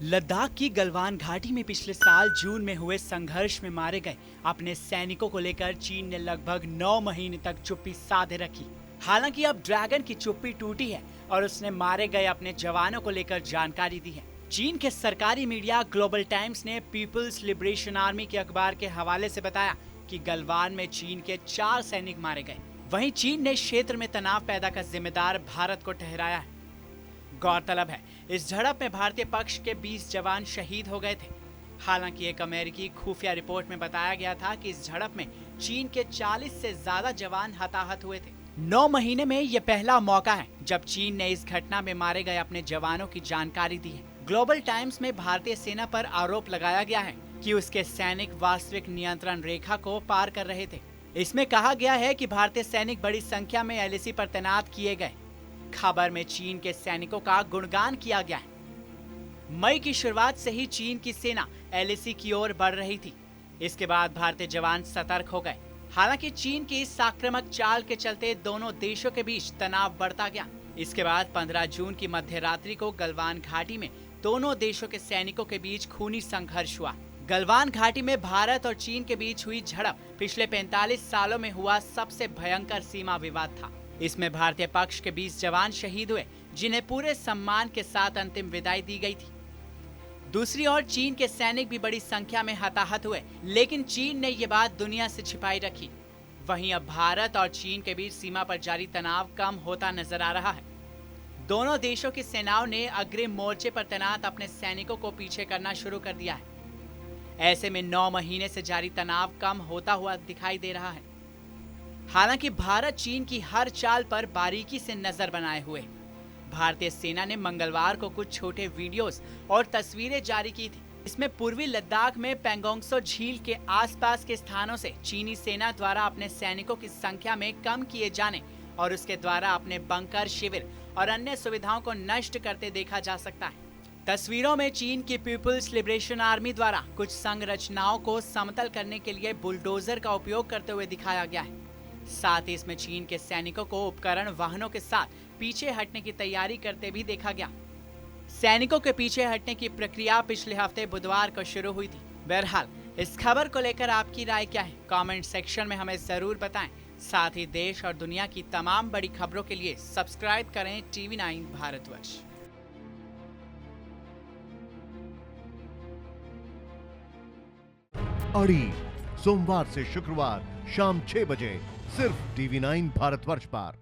लद्दाख की गलवान घाटी में पिछले साल जून में हुए संघर्ष में मारे गए अपने सैनिकों को लेकर चीन ने लगभग 9 महीने तक चुप्पी साधे रखी। हालांकि अब ड्रैगन की चुप्पी टूटी है और उसने मारे गए अपने जवानों को लेकर जानकारी दी है। चीन के सरकारी मीडिया ग्लोबल टाइम्स ने पीपल्स लिबरेशन आर्मी के अखबार के हवाले से बताया कि गलवान में चीन के 4 सैनिक मारे गए। वहीं चीन ने क्षेत्र में तनाव पैदा का जिम्मेदार भारत को ठहराया है। गौरतलब है, इस झड़प में भारतीय पक्ष के 20 जवान शहीद हो गए थे। हालांकि एक अमेरिकी खुफिया रिपोर्ट में बताया गया था कि इस झड़प में चीन के 40 से ज्यादा जवान हताहत हुए थे। 9 महीने में यह पहला मौका है जब चीन ने इस घटना में मारे गए अपने जवानों की जानकारी दी है। ग्लोबल टाइम्स में भारतीय सेना पर आरोप लगाया गया है कि उसके सैनिक वास्तविक नियंत्रण रेखा को पार कर रहे थे। इसमें कहा गया है कि भारतीय सैनिक बड़ी संख्या में एलएसी पर तैनात किए गए। खबर में चीन के सैनिकों का गुणगान किया गया है। मई की शुरुआत से ही चीन की सेना एलएसी की ओर बढ़ रही थी। इसके बाद भारतीय जवान सतर्क हो गए। हालांकि चीन की इस आक्रामक चाल के चलते दोनों देशों के बीच तनाव बढ़ता गया। इसके बाद 15 जून की मध्य रात्रि को गलवान घाटी में दोनों देशों के सैनिकों के बीच खूनी संघर्ष हुआ। गलवान घाटी में भारत और चीन के बीच हुई झड़प पिछले 45 सालों में हुआ सबसे भयंकर सीमा विवाद था। इसमें भारतीय पक्ष के 20 जवान शहीद हुए, जिन्हें पूरे सम्मान के साथ अंतिम विदाई दी गई थी। दूसरी ओर चीन के सैनिक भी बड़ी संख्या में हताहत हुए, लेकिन चीन ने ये बात दुनिया से छिपाई रखी। वहीं अब भारत और चीन के बीच सीमा पर जारी तनाव कम होता नजर आ रहा है। दोनों देशों की सेनाओं ने अग्रिम मोर्चे पर तैनात अपने सैनिकों को पीछे करना शुरू कर दिया है। ऐसे में 9 महीने से जारी तनाव कम होता हुआ दिखाई दे रहा है। हालांकि भारत चीन की हर चाल पर बारीकी से नजर बनाए हुए। भारतीय सेना ने मंगलवार को कुछ छोटे वीडियोस और तस्वीरें जारी की थी। इसमें पूर्वी लद्दाख में पेंगोंगसो झील के आसपास के स्थानों से चीनी सेना द्वारा अपने सैनिकों की संख्या में कम किए जाने और उसके द्वारा अपने बंकर, शिविर और अन्य सुविधाओं को नष्ट करते देखा जा सकता है। तस्वीरों में चीन की पीपल्स लिबरेशन आर्मी द्वारा कुछ संरचनाओं को समतल करने के लिए बुलडोजर का उपयोग करते हुए दिखाया गया है। साथ ही इसमें चीन के सैनिकों को उपकरण वाहनों के साथ पीछे हटने की तैयारी करते भी देखा गया। सैनिकों के पीछे हटने की प्रक्रिया पिछले हफ्ते बुधवार को शुरू हुई थी। बहरहाल, इस खबर को लेकर आपकी राय क्या है? कमेंट सेक्शन में हमें जरूर बताएं। साथ ही देश और दुनिया की तमाम बड़ी खबरों के लिए सब्सक्राइब करें TV9 भारतवर्ष। अड़ी सोमवार से शुक्रवार शाम 6 बजे सिर्फ TV9 भारतवर्ष पर।